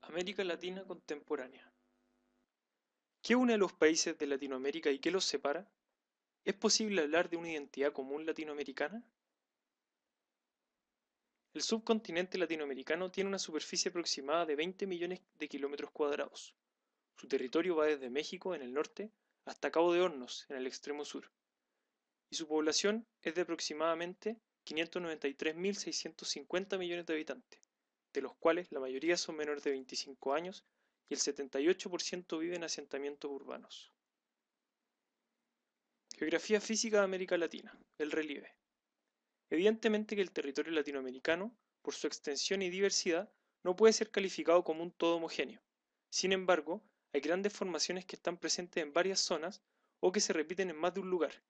América Latina contemporánea. ¿Qué une a los países de Latinoamérica y qué los separa? ¿Es posible hablar de una identidad común latinoamericana? El subcontinente latinoamericano tiene una superficie aproximada de 20 millones de kilómetros cuadrados. Su territorio va desde México, en el norte, hasta Cabo de Hornos, en el extremo sur, y su población es de aproximadamente 593.650 millones de habitantes, de los cuales la mayoría son menores de 25 años y el 78% vive en asentamientos urbanos. Geografía física de América Latina. El relieve. Evidentemente que el territorio latinoamericano, por su extensión y diversidad, no puede ser calificado como un todo homogéneo. Sin embargo, hay grandes formaciones que están presentes en varias zonas o que se repiten en más de un lugar.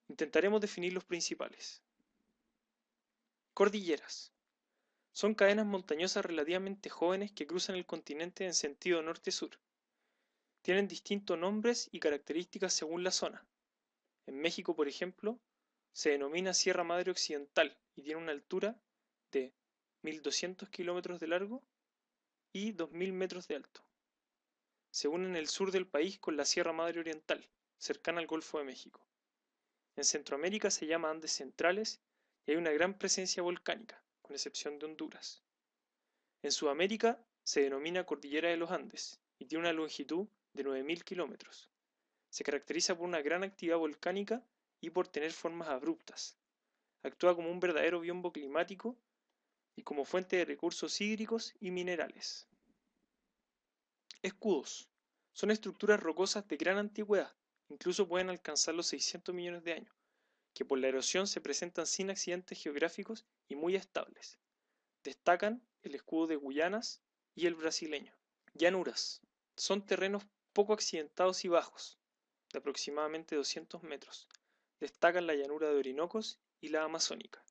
Intentaremos definir los principales. Cordilleras. Son cadenas montañosas relativamente jóvenes que cruzan el continente en sentido norte-sur. Tienen distintos nombres y características según la zona. En México, por ejemplo, se denomina Sierra Madre Occidental y tiene una altura de 1.200 kilómetros de largo y 2.000 metros de alto. Se une en el sur del país con la Sierra Madre Oriental, cercana al Golfo de México. En Centroamérica se llama Andes Centrales y hay una gran presencia volcánica, con excepción de Honduras. En Sudamérica se denomina Cordillera de los Andes y tiene una longitud de 9.000 kilómetros. Se caracteriza por una gran actividad volcánica y por tener formas abruptas. Actúa como un verdadero biombo climático y como fuente de recursos hídricos y minerales. Escudos. Son estructuras rocosas de gran antigüedad, incluso pueden alcanzar los 600 millones de años, que por la erosión se presentan sin accidentes geográficos y muy estables. Destacan el escudo de Guyanas y el brasileño. Llanuras. Son terrenos poco accidentados y bajos, de aproximadamente 200 metros. Destacan la llanura de Orinoco y la amazónica.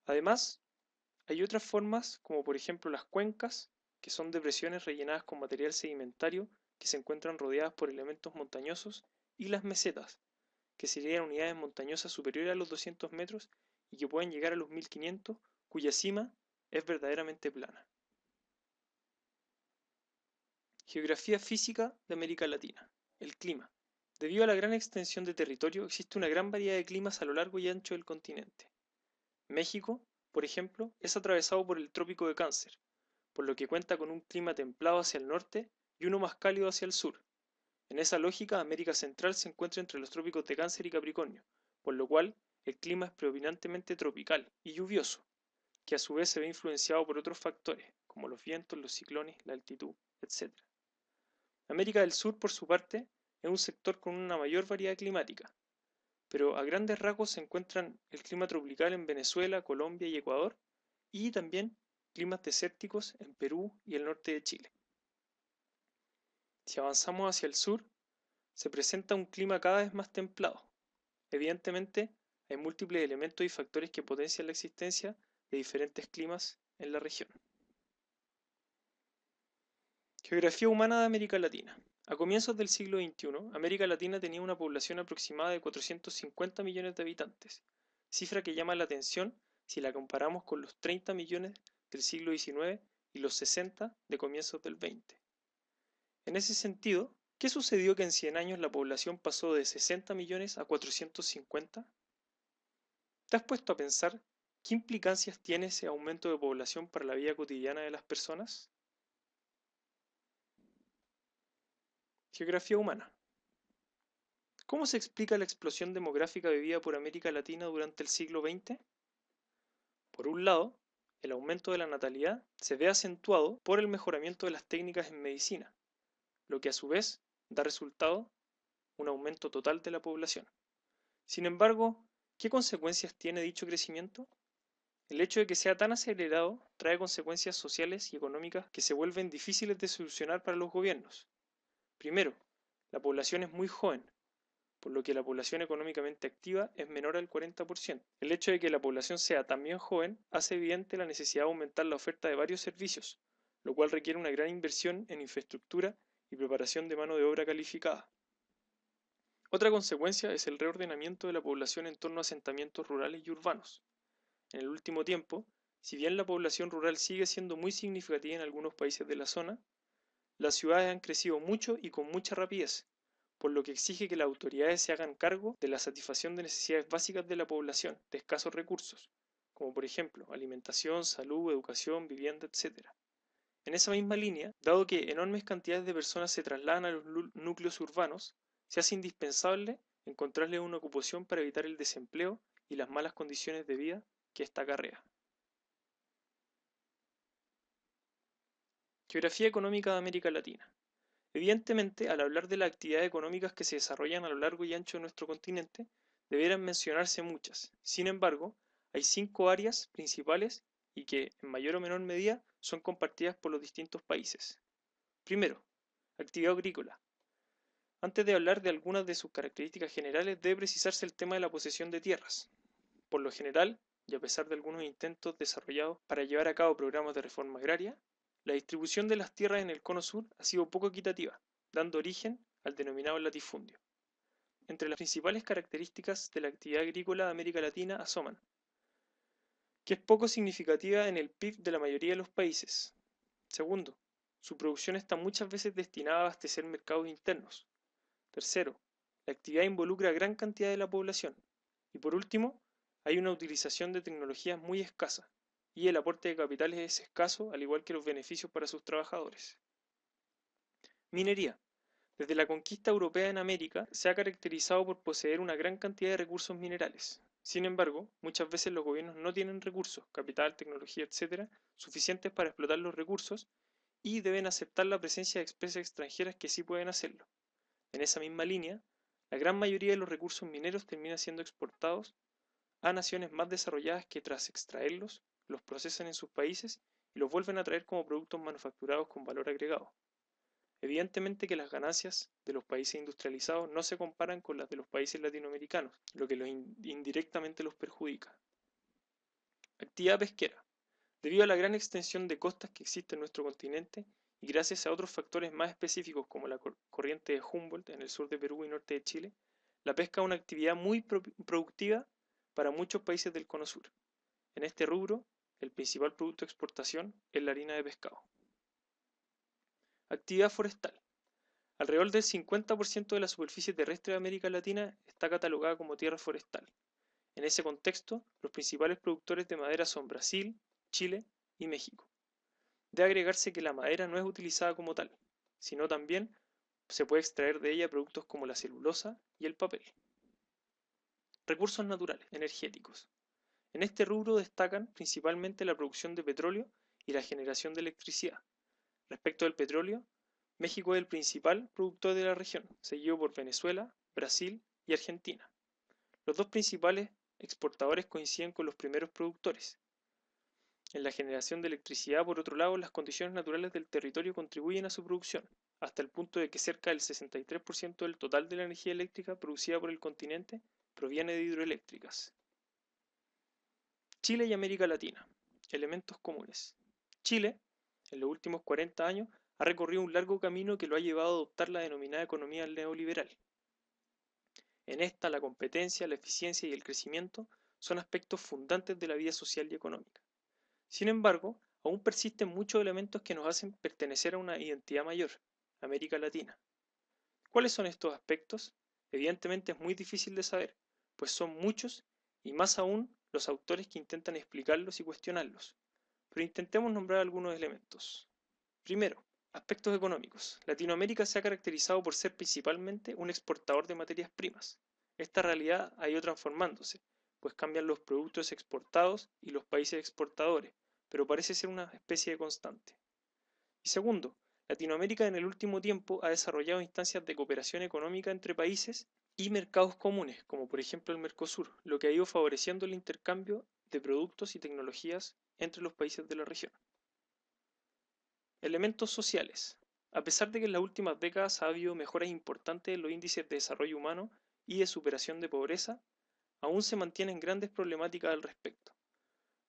Además, hay otras formas, como por ejemplo las cuencas, que son depresiones rellenadas con material sedimentario que se encuentran rodeadas por elementos montañosos, y las mesetas, que serían unidades montañosas superiores a los 200 metros y que pueden llegar a los 1500, cuya cima es verdaderamente plana. Geografía física de América Latina. El clima. Debido a la gran extensión de territorio, existe una gran variedad de climas a lo largo y ancho del continente. México, por ejemplo, es atravesado por el Trópico de Cáncer, por lo que cuenta con un clima templado hacia el norte y uno más cálido hacia el sur. En esa lógica, América Central se encuentra entre los trópicos de Cáncer y Capricornio, por lo cual el clima es predominantemente tropical y lluvioso, que a su vez se ve influenciado por otros factores, como los vientos, los ciclones, la altitud, etc. América del Sur, por su parte, es un sector con una mayor variedad climática, pero a grandes rasgos se encuentran el clima tropical en Venezuela, Colombia y Ecuador, y también climas desérticos en Perú y el norte de Chile. Si avanzamos hacia el sur, se presenta un clima cada vez más templado. Evidentemente, hay múltiples elementos y factores que potencian la existencia de diferentes climas en la región. Geografía humana de América Latina. A comienzos del siglo XXI, América Latina tenía una población aproximada de 450 millones de habitantes, cifra que llama la atención si la comparamos con los 30 millones del siglo XIX y los 60 de comienzos del XX. En ese sentido, ¿qué sucedió que en 100 años la población pasó de 60 millones a 450? ¿Te has puesto a pensar qué implicancias tiene ese aumento de población para la vida cotidiana de las personas? Geografía humana. ¿Cómo se explica la explosión demográfica vivida por América Latina durante el siglo XX? Por un lado, el aumento de la natalidad se ve acentuado por el mejoramiento de las técnicas en medicina, lo que a su vez da resultado un aumento total de la población. Sin embargo, ¿qué consecuencias tiene dicho crecimiento? El hecho de que sea tan acelerado trae consecuencias sociales y económicas que se vuelven difíciles de solucionar para los gobiernos. Primero, la población es muy joven, por lo que la población económicamente activa es menor al 40%. El hecho de que la población sea también joven hace evidente la necesidad de aumentar la oferta de varios servicios, lo cual requiere una gran inversión en infraestructura y preparación de mano de obra calificada. Otra consecuencia es el reordenamiento de la población en torno a asentamientos rurales y urbanos. En el último tiempo, Si bien la población rural sigue siendo muy significativa en algunos países de la zona, las ciudades han crecido mucho y con mucha rapidez, por lo que exige que las autoridades se hagan cargo de la satisfacción de necesidades básicas de la población de escasos recursos, como por ejemplo alimentación, salud, educación, vivienda, etc. En esa misma línea, dado que enormes cantidades de personas se trasladan a los núcleos urbanos, se hace indispensable encontrarles una ocupación para evitar el desempleo y las malas condiciones de vida que esta acarrea. Geografía económica de América Latina. Evidentemente, al hablar de las actividades económicas que se desarrollan a lo largo y ancho de nuestro continente, debieran mencionarse muchas. Sin embargo, hay 5 áreas principales y que, en mayor o menor medida, son compartidas por los distintos países. Primero, actividad agrícola. Antes de hablar de algunas de sus características generales, debe precisarse el tema de la posesión de tierras. Por lo general, y a pesar de algunos intentos desarrollados para llevar a cabo programas de reforma agraria, la distribución de las tierras en el cono sur ha sido poco equitativa, dando origen al denominado latifundio. Entre las principales características de la actividad agrícola de América Latina asoman que es poco significativa en el PIB de la mayoría de los países. Segundo, su producción está muchas veces destinada a abastecer mercados internos. Tercero, la actividad involucra a gran cantidad de la población. Y por último, hay una utilización de tecnologías muy escasa, y el aporte de capitales es escaso, al igual que los beneficios para sus trabajadores. Minería. Desde la conquista europea en América se ha caracterizado por poseer una gran cantidad de recursos minerales. Sin embargo, muchas veces los gobiernos no tienen recursos, capital, tecnología, etc., suficientes para explotar los recursos y deben aceptar la presencia de empresas extranjeras que sí pueden hacerlo. En esa misma línea, la gran mayoría de los recursos mineros termina siendo exportados a naciones más desarrolladas que tras extraerlos, los procesan en sus países y los vuelven a traer como productos manufacturados con valor agregado. Evidentemente que las ganancias de los países industrializados no se comparan con las de los países latinoamericanos, lo que indirectamente los perjudica. Actividad pesquera. Debido a la gran extensión de costas que existe en nuestro continente y gracias a otros factores más específicos como la corriente de Humboldt en el sur de Perú y norte de Chile, la pesca es una actividad muy productiva para muchos países del cono sur. En este rubro, el principal producto de exportación es la harina de pescado. Actividad forestal. Alrededor del 50% de la superficie terrestre de América Latina está catalogada como tierra forestal. En ese contexto, los principales productores de madera son Brasil, Chile y México. Debe agregarse que la madera no es utilizada como tal, sino también se puede extraer de ella productos como la celulosa y el papel. Recursos naturales, energéticos. En este rubro destacan principalmente la producción de petróleo y la generación de electricidad. Respecto del petróleo, México es el principal productor de la región, seguido por Venezuela, Brasil y Argentina. Los dos principales exportadores coinciden con los primeros productores. En la generación de electricidad, por otro lado, las condiciones naturales del territorio contribuyen a su producción, hasta el punto de que cerca del 63% del total de la energía eléctrica producida por el continente proviene de hidroeléctricas. Chile y América Latina. Elementos comunes. Chile, en los últimos 40 años, ha recorrido un largo camino que lo ha llevado a adoptar la denominada economía neoliberal. En esta, la competencia, la eficiencia y el crecimiento son aspectos fundantes de la vida social y económica. Sin embargo, aún persisten muchos elementos que nos hacen pertenecer a una identidad mayor, América Latina. ¿Cuáles son estos aspectos? Evidentemente es muy difícil de saber, pues son muchos y más aún los autores que intentan explicarlos y cuestionarlos. Pero intentemos nombrar algunos elementos. Primero, aspectos económicos. Latinoamérica se ha caracterizado por ser principalmente un exportador de materias primas. Esta realidad ha ido transformándose, pues cambian los productos exportados y los países exportadores, pero parece ser una especie de constante. Y segundo, Latinoamérica en el último tiempo ha desarrollado instancias de cooperación económica entre países y mercados comunes, como por ejemplo el Mercosur, lo que ha ido favoreciendo el intercambio de productos y tecnologías entre los países de la región. Elementos sociales. A pesar de que en las últimas décadas ha habido mejoras importantes en los índices de desarrollo humano y de superación de pobreza, aún se mantienen grandes problemáticas al respecto.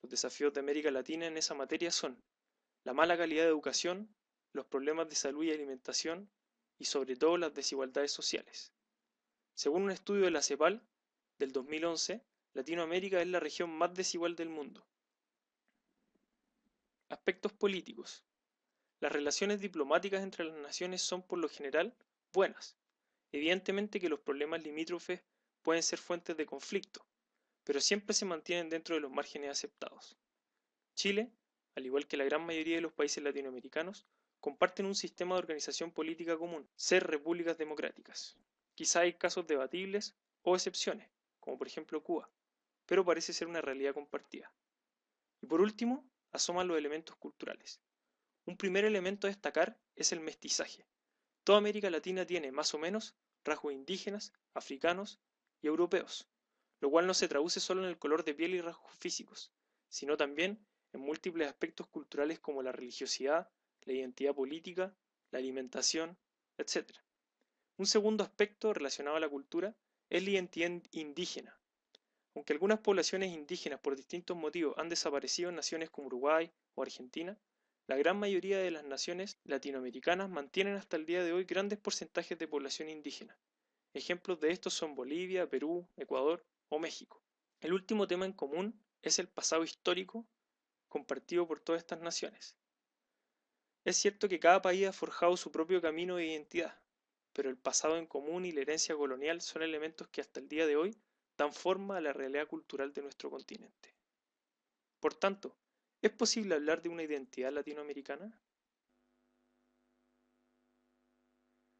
Los desafíos de América Latina en esa materia son la mala calidad de educación, los problemas de salud y alimentación y sobre todo las desigualdades sociales. Según un estudio de la CEPAL del 2011, Latinoamérica es la región más desigual del mundo. Aspectos políticos. Las relaciones diplomáticas entre las naciones son por lo general buenas. Evidentemente que los problemas limítrofes pueden ser fuentes de conflicto, pero siempre se mantienen dentro de los márgenes aceptados. Chile, al igual que la gran mayoría de los países latinoamericanos, comparten un sistema de organización política común, ser repúblicas democráticas. Quizá hay casos debatibles o excepciones, como por ejemplo Cuba, pero parece ser una realidad compartida. Y por último, asoman los elementos culturales. Un primer elemento a destacar es el mestizaje. Toda América Latina tiene, más o menos, rasgos indígenas, africanos y europeos, lo cual no se traduce solo en el color de piel y rasgos físicos, sino también en múltiples aspectos culturales como la religiosidad, la identidad política, la alimentación, etc. Un segundo aspecto relacionado a la cultura es la identidad indígena. Aunque algunas poblaciones indígenas por distintos motivos han desaparecido en naciones como Uruguay o Argentina, la gran mayoría de las naciones latinoamericanas mantienen hasta el día de hoy grandes porcentajes de población indígena. Ejemplos de estos son Bolivia, Perú, Ecuador o México. El último tema en común es el pasado histórico compartido por todas estas naciones. Es cierto que cada país ha forjado su propio camino de identidad, pero el pasado en común y la herencia colonial son elementos que hasta el día de hoy dan forma a la realidad cultural de nuestro continente. Por tanto, ¿es posible hablar de una identidad latinoamericana?